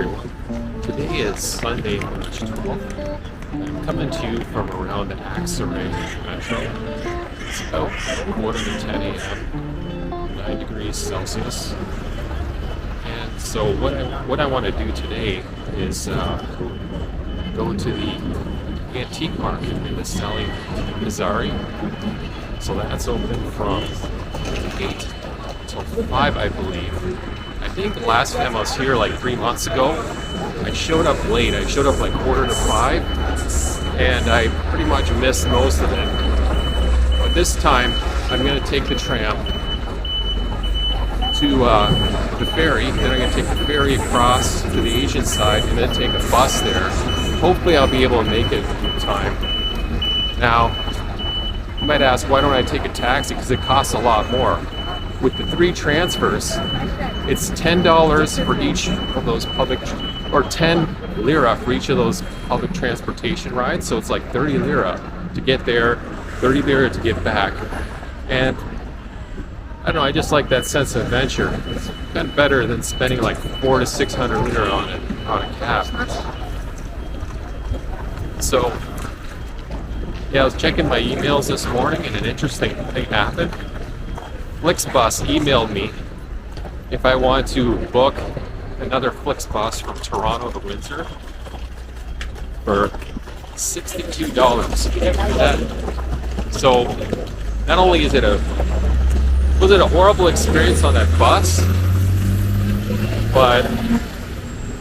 everyone. Today is Sunday, March 12th. I'm coming to you from around the Aksaray metro. It's about quarter to 10 a.m., 9 degrees Celsius. And so what I want to do today is go to the antique market in the Sali Pizari. So that's open from 8 till 5, I believe. I think the last time I was here like 3 months ago, I showed up late. I showed up like quarter to 5, and I pretty much missed most of it. But this time, I'm going to take the tram to the ferry, then I'm going to take the ferry across to the Asian side, and then take a bus there. Hopefully I'll be able to make it in time. Now, you might ask, why don't I take a taxi? Because it costs a lot more. With the 3 transfers, it's $10 for each of those public, or 10 lira for each of those public transportation rides. So it's like 30 lira to get there, 30 lira to get back. And I don't know, I just like that sense of adventure. It's kind of better than spending like 400 to 600 lira on a cab. So yeah, I was checking my emails this morning, and an interesting thing happened. Flixbus emailed me if I want to book another Flixbus from Toronto to Windsor for $62. So not only was it a horrible experience on that bus, but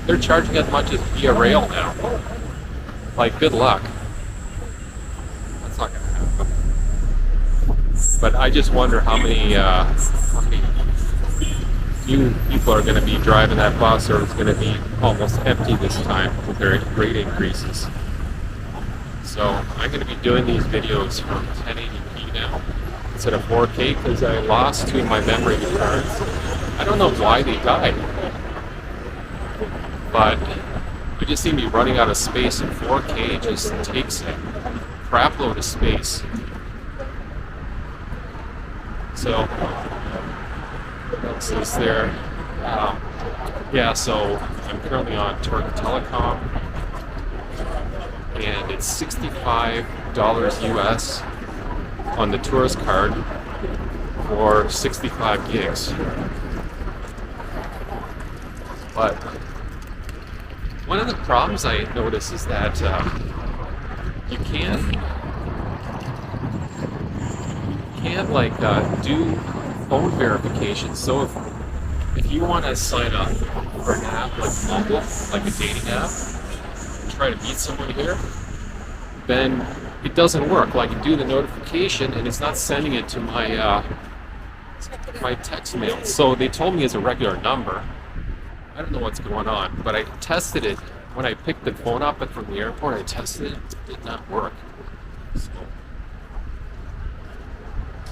they're charging as much as via rail now. Like, good luck. That's not gonna happen. But I just wonder how many new people are going to be driving that bus, or it's going to be almost empty this time with their rate increases. So I'm going to be doing these videos from 1080p now instead of 4K because I lost 2 of my memory cards. I don't know why they died, but I just seem to be running out of space, and 4K just takes a crap load of space. So, what else is there? Yeah, so I'm currently on Turk Telecom, and it's $65 US on the tourist card for 65 gigs. But one of the problems I notice is that you can't like do phone verification. So if you want to sign up for an app like Bumble, like a dating app, and try to meet someone here, then it doesn't work. Like, you do the notification and it's not sending it to my my text mail. So they told me it's a regular number. I don't know what's going on, but I tested it when I picked the phone up from the airport. I tested it; it did not work. So,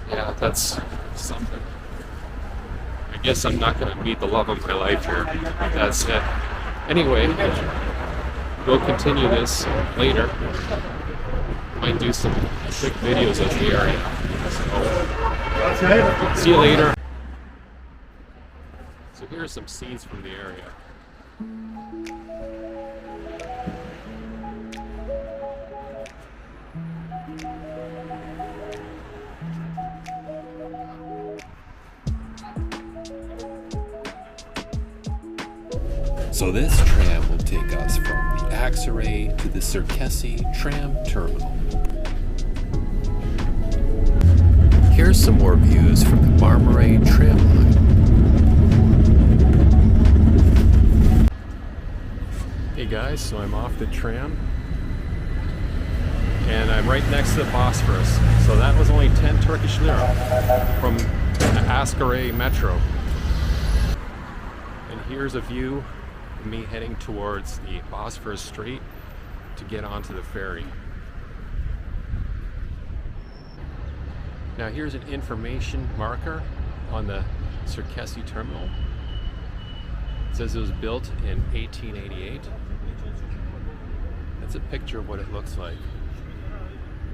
yeah, that's something. I guess I'm not going to meet the love of my life here. That's it. Anyway, we'll continue this later. Might do some quick videos of the area. So, see you later. So here are some scenes from the area. So this tram will take us from the Aksaray to the Akasya tram terminal. Here's some more views from the Marmaray tram line. Hey guys, so I'm off the tram, and I'm right next to the Bosphorus. So that was only 10 Turkish lira from the Aksaray metro. And here's a view of me heading towards the Bosphorus Strait to get onto the ferry. Now here's an information marker on the Akasya terminal. It says it was built in 1888. That's a picture of what it looks like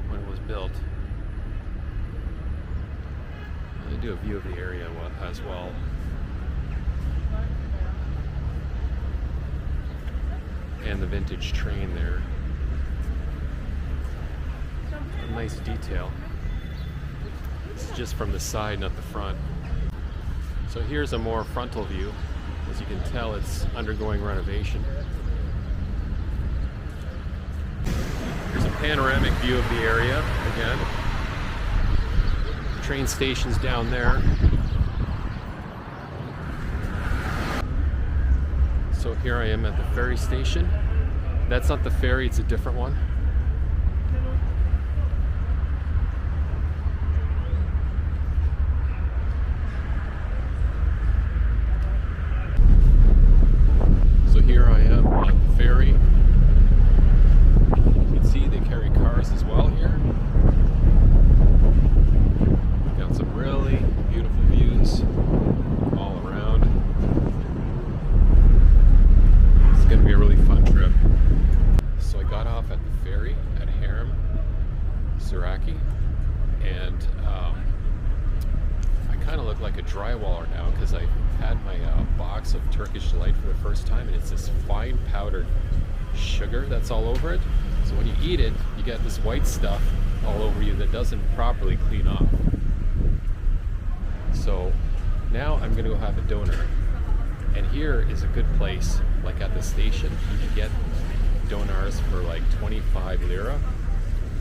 when it was built. They do a view of the area as well. and the vintage train there. A nice detail. It's just from the side, not the front. So here's a more frontal view. As you can tell, it's undergoing renovation. Here's a panoramic view of the area again. The train station's down there. So here I am at the ferry station. That's not the ferry, it's a different one. So here I am on the ferry. You can see they carry cars as well here. Got some really beautiful views all around. It's going to be a really fun trip. So I got off at the ferry at Harem, Siraki, and I kind of look like a drywaller now because I had my box of Turkish Delight for the first time, and it's this fine powdered sugar that's all over it. So when you eat it, you get this white stuff all over you that doesn't properly clean off. So now I'm going to go have a doner. And here is a good place, like at the station, you can get donairs for like 25 lira,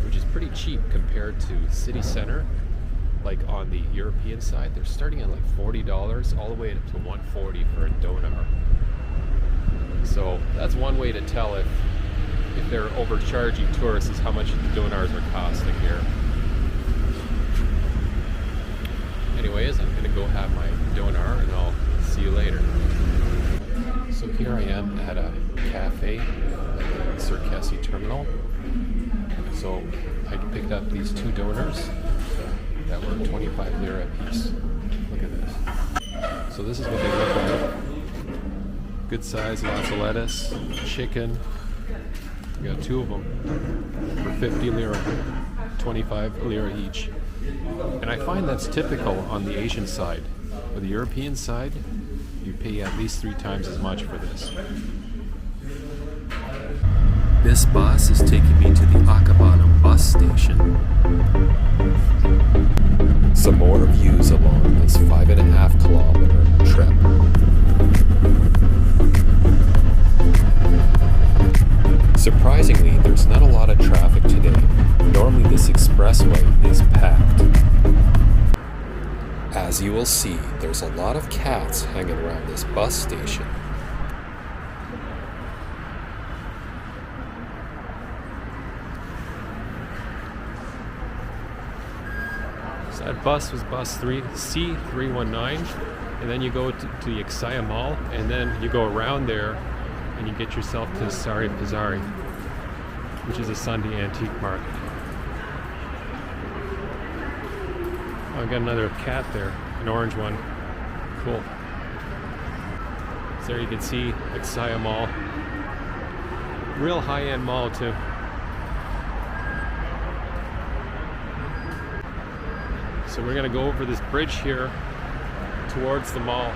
which is pretty cheap compared to city center. Like on the European side, they're starting at like $40 all the way up to $140 for a donar. So that's one way to tell if they're overcharging tourists, is how much the donairs are costing here. Anyways, I'm gonna go have my donar and I'll see you later. So here I am at a cafe at the Sirkeci terminal. So I picked up these two donairs that were 25 lira a piece. Look at this. So this is what they look like. Good size, lots of lettuce, chicken. We got two of them for 50 lira, 25 lira each. And I find that's typical on the Asian side. For the European side, you pay at least 3 times as much for this. This bus is taking me to the Akasya bus station. Some more views along this 5.5 kilometer trip. Surprisingly, there's not a lot of traffic today. Normally this expressway is packed. As you will see, there's a lot of cats hanging around this bus station. So that bus was bus C319, and then you go to the Akasya Mall, and then you go around there and you get yourself to Sali Pizari, which is a Sunday antique market. Oh, I got another cat there, an orange one. Cool. So there you can see Akasya Mall. Real high-end mall too. So we're gonna go over this bridge here towards the mall.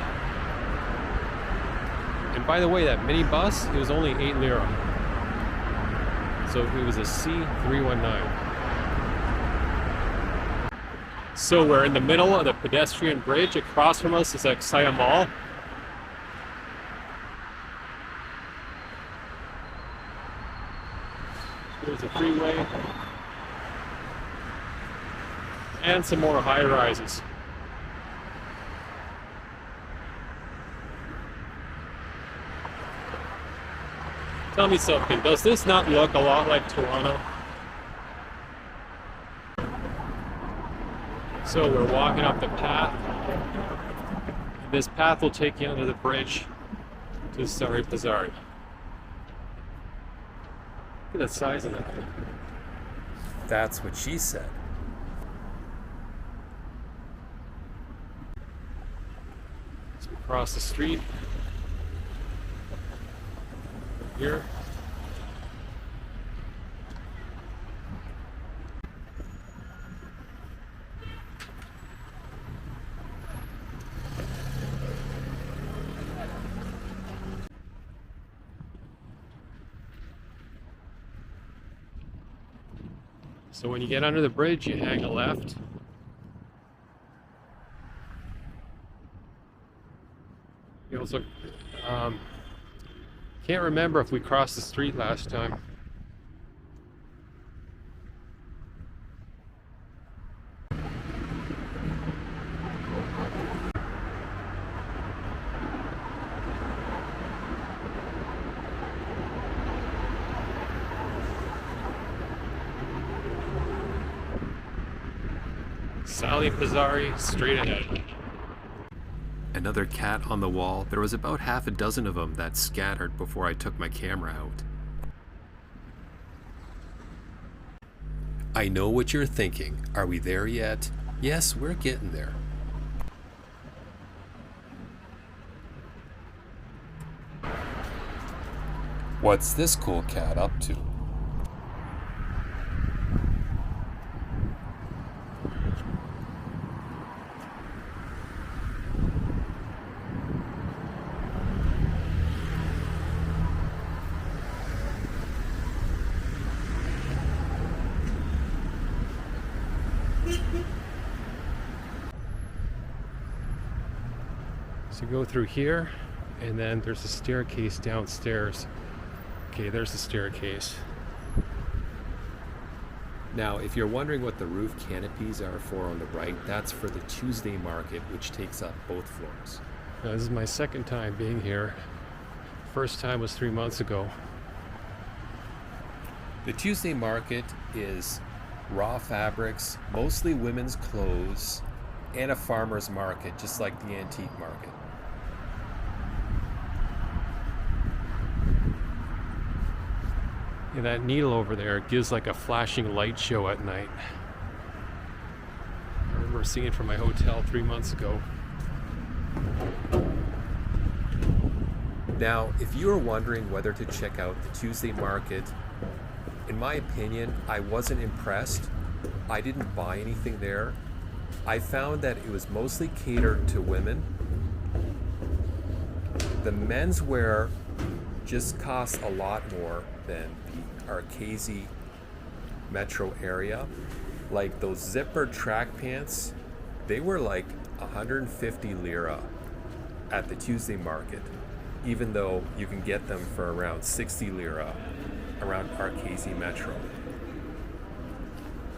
And by the way, that mini bus, it was only 8 lira. So it was a C319. So we're in the middle of the pedestrian bridge. Across from us is Akasya Mall. There's a freeway. And some more high-rises. Tell me something, does this not look a lot like Toronto? So we're walking up the path. This path will take you under the bridge to Sali Pizari. Look at the size of that thing. That's what she said. So we cross the street. Here. So when you get under the bridge, you hang a left. You also can't remember if we crossed the street last time. Sali Pizari, straight ahead. Another cat on the wall. There was about half a dozen of them that scattered before I took my camera out. I know what you're thinking. Are we there yet? Yes, we're getting there. What's this cool cat up to? So go through here, and then there's a staircase downstairs. Okay, there's the staircase. Now, if you're wondering what the roof canopies are for on the right, that's for the Tuesday market, which takes up both floors. Now, this is my second time being here. First time was 3 months ago. The Tuesday market is raw fabrics, mostly women's clothes, and a farmer's market, just like the antique market. And that needle over there gives like a flashing light show at night. I remember seeing it from my hotel 3 months ago. Now, if you are wondering whether to check out the Tuesday market, in my opinion, I wasn't impressed. I didn't buy anything there. I found that it was mostly catered to women. The menswear just costs a lot more than the Akasya metro area. Like those zipper track pants, they were like 150 lira at the Tuesday market, even though you can get them for around 60 lira around Akasya metro.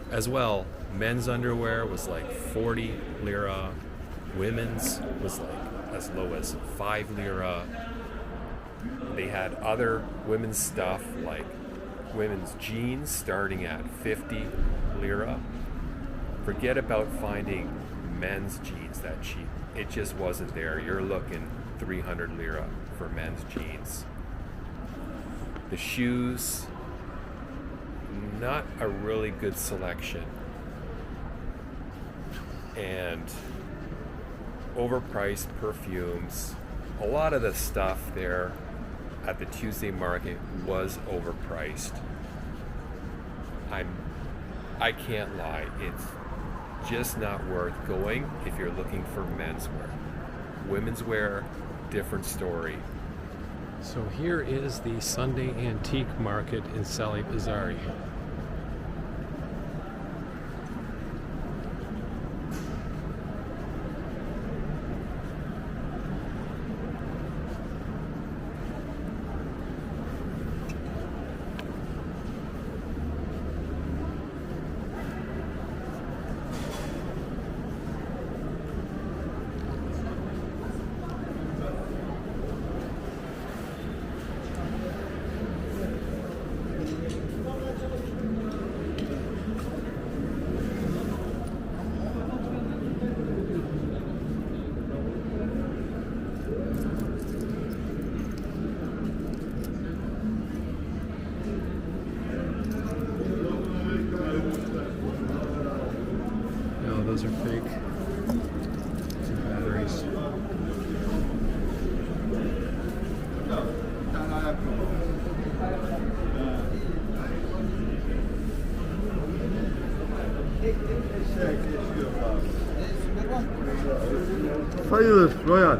As well, men's underwear was like 40 lira, women's was like as low as 5 lira. They had other women's stuff like women's jeans starting at 50 lira. Forget about finding men's jeans that cheap. It just wasn't there. You're looking 300 lira for men's jeans. The shoes, not a really good selection. And overpriced perfumes. A lot of the stuff there at the Tuesday market was overpriced. I can't lie, it's just not worth going if you're looking for menswear. Women's wear, different story. So here is the Sunday antique market in Sali Pizari. Those are fake. Some batteries. Sayılır, Royal.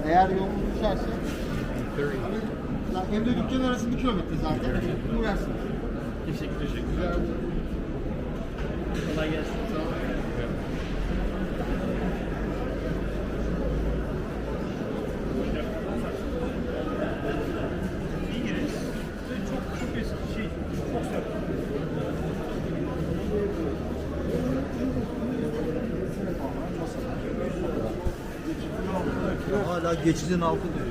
Eğer yolun düşerse, 30. evde dükkan arası 1 kilometre zaten. Uğrarsın. Teşekkürler. Kolay gelsin. Hala geçidin altı diyor.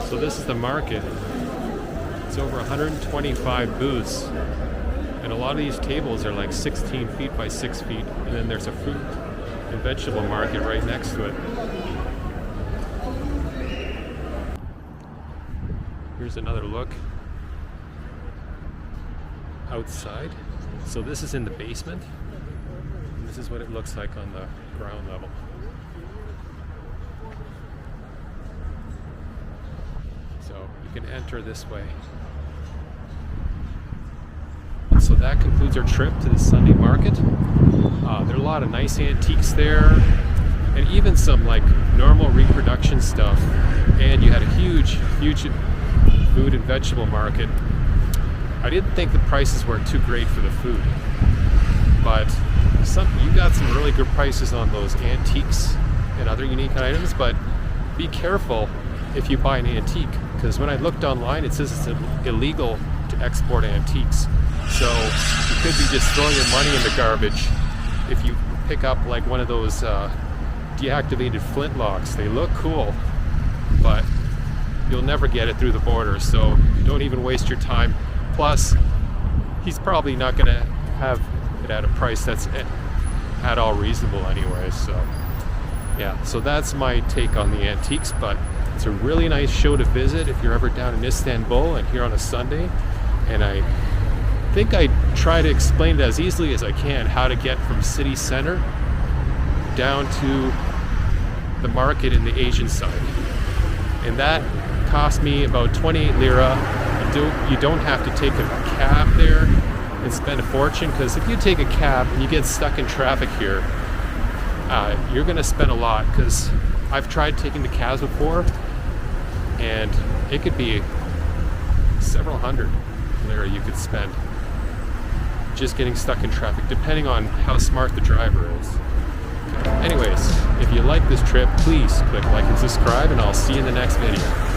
So this is the market. It's over 125 booths. And a lot of these tables are like 16 feet by 6 feet. And then there's a fruit and vegetable market right next to it. Here's another look outside. So this is in the basement. And this is what it looks like on the ground level. So you can enter this way. So that concludes our trip to the Sunday market. There are a lot of nice antiques there, and even some like normal reproduction stuff. And you had a huge food and vegetable market. I didn't think the prices were too great for the food, but you got some really good prices on those antiques and other unique items. But be careful if you buy an antique, because when I looked online, it says it's illegal to export antiques. So you could be just throwing your money in the garbage if you pick up like one of those deactivated flintlocks. They look cool, but you'll never get it through the border, so don't even waste your time. Plus, he's probably not going to have it at a price that's at all reasonable anyway. So yeah, so that's my take on the antiques, but it's a really nice show to visit if you're ever down in Istanbul and here on a Sunday. And I think I try to explain it as easily as I can how to get from city center down to the market in the Asian side. And that cost me about 28 lira. You don't have to take a cab there and spend a fortune, because if you take a cab and you get stuck in traffic here, you're going to spend a lot, because I've tried taking the cabs before and it could be several hundred lira you could spend just getting stuck in traffic, depending on how smart the driver is. Okay. you like this trip, please click like and subscribe, and I'll see you in the next video.